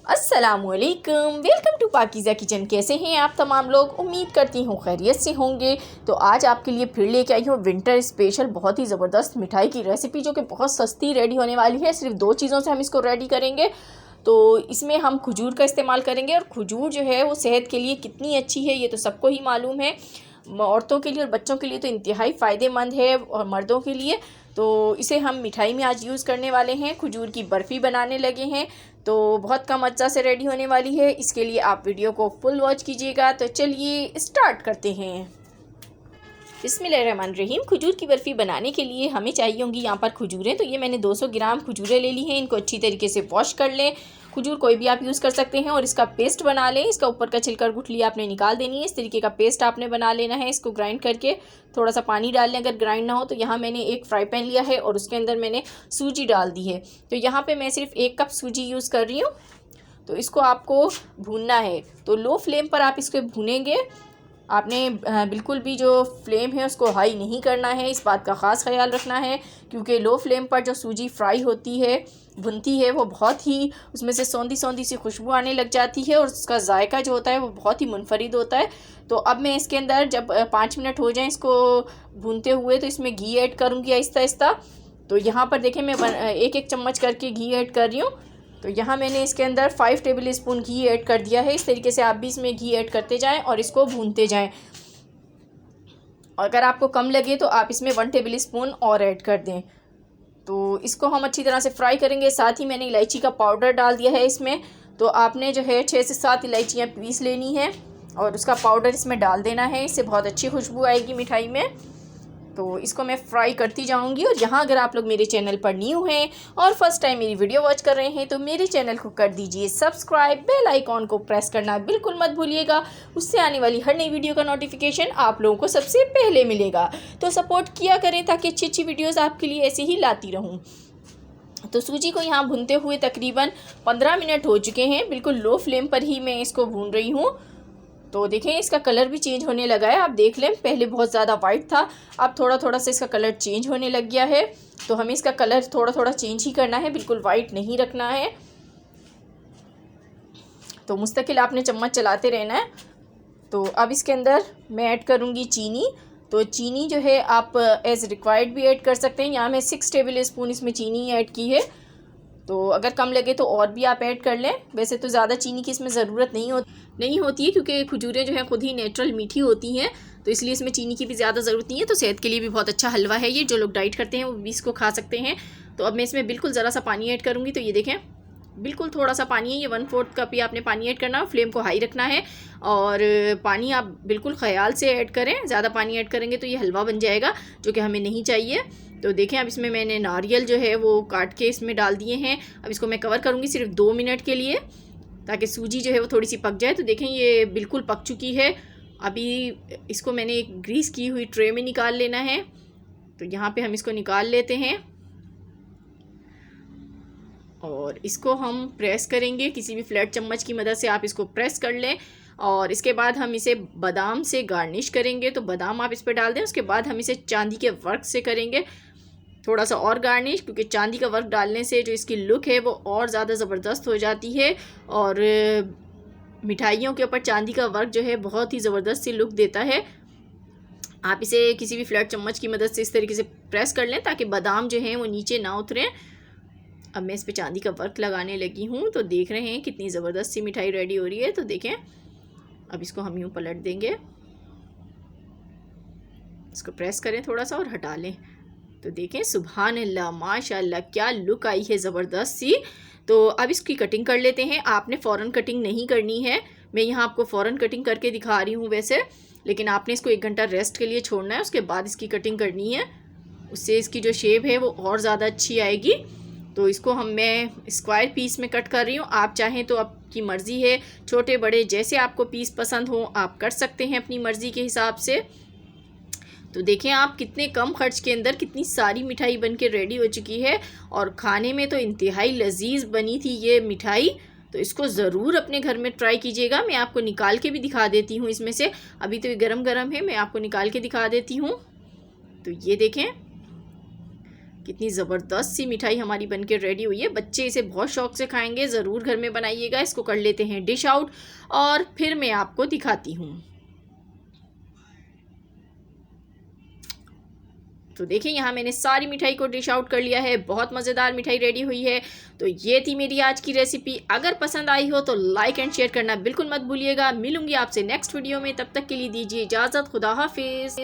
अस्सलामुअलैकुम, welcome to Pakeezah kitchen. कैसे हैं आप तमाम लोग? उम्मीद करती हूँ खैरियत से होंगे। तो आज आपके लिए फिर लेके आई हूँ विंटर स्पेशल बहुत ही ज़बरदस्त मिठाई की रेसिपी, जो कि बहुत सस्ती रेडी होने वाली है। सिर्फ 2 चीज़ों से हम इसको रेडी करेंगे। तो इसमें हम खजूर का इस्तेमाल करेंगे, और खजूर जो है वो सेहत के लिए कितनी अच्छी है ये तो सबको ही मालूम है। औरतों के लिए और बच्चों के लिए तो इंतहाई फ़ायदेमंद है, और मर्दों के लिए। तो इसे हम मिठाई में आज यूज़ करने वाले हैं। खजूर की बर्फ़ी बनाने लगे हैं, तो बहुत कम अज्जा से रेडी होने वाली है। इसके लिए आप वीडियो को फुल वॉच कीजिएगा। तो चलिए स्टार्ट करते हैं। बिस्मिल्लाहिर्रहमानिर्रहीम। खजूर की बर्फ़ी बनाने के लिए हमें चाहिए होंगी यहाँ पर खजूरें। तो ये मैंने 200 ग्राम खजूरें ले ली हैं। इनको अच्छी तरीके से वॉश कर लें। खजूर कोई भी आप यूज़ कर सकते हैं, और इसका पेस्ट बना लें। इसका ऊपर का छिलका गुठली आपने निकाल देनी है। इस तरीके का पेस्ट आपने बना लेना है। इसको ग्राइंड करके थोड़ा सा पानी डाल लें अगर ग्राइंड ना हो तो। यहाँ मैंने एक फ्राई पैन लिया है और उसके अंदर मैंने सूजी डाल दी है। तो यहाँ पर मैं सिर्फ 1 कप सूजी यूज़ कर रही हूँ। तो इसको आपको भूनना है, तो लो फ्लेम पर आप इसको भूनेंगे। आपने बिल्कुल भी जो फ्लेम है उसको हाई नहीं करना है, इस बात का ख़ास ख्याल रखना है। क्योंकि लो फ्लेम पर जो सूजी फ्राई होती है, भुनती है, वो बहुत ही उसमें से सौंधी सौंधी सी खुशबू आने लग जाती है, और उसका जायका जो होता है वो बहुत ही मुनफरिद होता है। तो अब मैं इसके अंदर जब 5 मिनट हो जाएं इसको भूनते हुए, तो इसमें घी ऐड करूँगी आहिस्ता आहिस्ता। तो यहाँ पर देखें मैं 1-1 चम्मच करके घी ऐड कर रही हूँ। तो यहाँ मैंने इसके अंदर 5 टेबल स्पून घी ऐड कर दिया है। इस तरीके से आप भी इसमें घी ऐड करते जाएं और इसको भूनते जाएं। अगर आपको कम लगे तो आप इसमें 1 टेबल स्पून और ऐड कर दें। तो इसको हम अच्छी तरह से फ्राई करेंगे। साथ ही मैंने इलायची का पाउडर डाल दिया है इसमें। तो आपने जो है 6 से 7 इलायचियाँ पीस लेनी है और उसका पाउडर इसमें डाल देना है। इससे बहुत अच्छी खुशबू आएगी मिठाई में। तो इसको मैं फ्राई करती जाऊंगी। और यहाँ अगर आप लोग मेरे चैनल पर न्यू हैं और फर्स्ट टाइम मेरी वीडियो वॉच कर रहे हैं, तो मेरे चैनल को कर दीजिए सब्सक्राइब। बेल आइकॉन को प्रेस करना बिल्कुल मत भूलिएगा, उससे आने वाली हर नई वीडियो का नोटिफिकेशन आप लोगों को सबसे पहले मिलेगा। तो सपोर्ट किया करें ताकि अच्छी अच्छी वीडियोज़ आपके लिए ऐसे ही लाती रहूँ। तो सूजी को यहाँ भूनते हुए तकरीबन 15 मिनट हो चुके हैं। बिल्कुल लो फ्लेम पर ही मैं इसको भून रही हूँ। तो देखें इसका कलर भी चेंज होने लगा है। आप देख लें, पहले बहुत ज़्यादा वाइट था, अब थोड़ा थोड़ा सा इसका कलर चेंज होने लग गया है। तो हमें इसका कलर थोड़ा थोड़ा चेंज ही करना है, बिल्कुल वाइट नहीं रखना है। तो मुस्तकिल आपने चम्मच चलाते रहना है। तो अब इसके अंदर मैं ऐड करूँगी चीनी। तो चीनी जो है आप एज़ रिक्वायर्ड भी ऐड कर सकते हैं। यहाँ मैं 6 टेबल स्पून इसमें चीनी ऐड की है। तो अगर कम लगे तो और भी आप ऐड कर लें। वैसे तो ज़्यादा चीनी की इसमें ज़रूरत नहीं होती है, क्योंकि खजूरें जो हैं खुद ही नेचुरल मीठी होती हैं। तो इसलिए इसमें चीनी की भी ज़्यादा ज़रूरत नहीं है। तो सेहत के लिए भी बहुत अच्छा हलवा है ये। जो लोग डाइट करते हैं वो भी इसको खा सकते हैं। तो अब मैं इसमें बिल्कुल ज़रा सा पानी ऐड करूँगी। तो ये देखें बिल्कुल थोड़ा सा पानी है, ये 1/4 कप ही आपने पानी ऐड करना है। फ्लेम को हाई रखना है, और पानी आप बिल्कुल ख्याल से ऐड करें। ज़्यादा पानी ऐड करेंगे तो ये हलवा बन जाएगा, जो कि हमें नहीं चाहिए। तो देखें अब इसमें मैंने नारियल जो है वो काट के इसमें डाल दिए हैं। अब इसको मैं कवर करूँगी सिर्फ 2 मिनट के लिए, ताकि सूजी जो है वो थोड़ी सी पक जाए। तो देखें ये बिल्कुल पक चुकी है। अभी इसको मैंने एक ग्रीस की हुई ट्रे में निकाल लेना है। तो यहाँ पे हम इसको निकाल लेते हैं, और इसको हम प्रेस करेंगे। किसी भी फ्लैट चम्मच की मदद से आप इसको प्रेस कर लें। और इसके बाद हम इसे बादाम से गार्निश करेंगे। तो बादाम आप इस पर डाल दें। उसके बाद हम इसे चांदी के वर्क से करेंगे थोड़ा सा और गार्निश, क्योंकि चांदी का वर्क डालने से जो इसकी लुक है वो और ज़्यादा ज़बरदस्त हो जाती है। और मिठाइयों के ऊपर चांदी का वर्क जो है बहुत ही ज़बरदस्त सी लुक देता है। आप इसे किसी भी फ्लैट चम्मच की मदद से इस तरीके से प्रेस कर लें, ताकि बादाम जो हैं वो नीचे ना उतरें। अब मैं इस पर चांदी का वर्क लगाने लगी हूँ। तो देख रहे हैं कितनी ज़बरदस्त सी मिठाई रेडी हो रही है। तो देखें अब इसको हम यूँ पलट देंगे, इसको प्रेस करें थोड़ा सा और हटा लें। तो देखें सुभान अल्लाह माशाल्लाह क्या लुक आई है ज़बरदस्त सी। तो अब इसकी कटिंग कर लेते हैं। आपने फ़ौरन कटिंग नहीं करनी है। मैं यहाँ आपको फ़ौरन कटिंग करके दिखा रही हूँ वैसे, लेकिन आपने इसको 1 घंटा रेस्ट के लिए छोड़ना है। उसके बाद इसकी कटिंग करनी है, उससे इसकी जो शेप है वो और ज़्यादा अच्छी आएगी। तो इसको मैं स्क्वायर पीस में कट कर रही हूँ। आप चाहें तो आपकी मर्ज़ी है, छोटे बड़े जैसे आपको पीस पसंद हो आप कर सकते हैं अपनी मर्ज़ी के हिसाब से। तो देखें आप कितने कम खर्च के अंदर कितनी सारी मिठाई बन के रेडी हो चुकी है, और खाने में तो इंतहाई लजीज बनी थी ये मिठाई। तो इसको ज़रूर अपने घर में ट्राई कीजिएगा। मैं आपको निकाल के भी दिखा देती हूँ इसमें से। अभी तो ये गरम गरम है, मैं आपको निकाल के दिखा देती हूँ। तो ये देखें कितनी ज़बरदस्त सी मिठाई हमारी बनके रेडी हुई है। बच्चे इसे बहुत शौक से खाएंगे, ज़रूर घर में बनाइएगा। इसको कर लेते हैं डिश आउट और फिर मैं आपको दिखाती हूँ। तो देखिए यहाँ मैंने सारी मिठाई को डिश आउट कर लिया है। बहुत मज़ेदार मिठाई रेडी हुई है। तो ये थी मेरी आज की रेसिपी। अगर पसंद आई हो तो लाइक एंड शेयर करना बिल्कुल मत भूलिएगा। मिलूंगी आपसे नेक्स्ट वीडियो में, तब तक के लिए दीजिए इजाज़त। खुदा हाफिज़।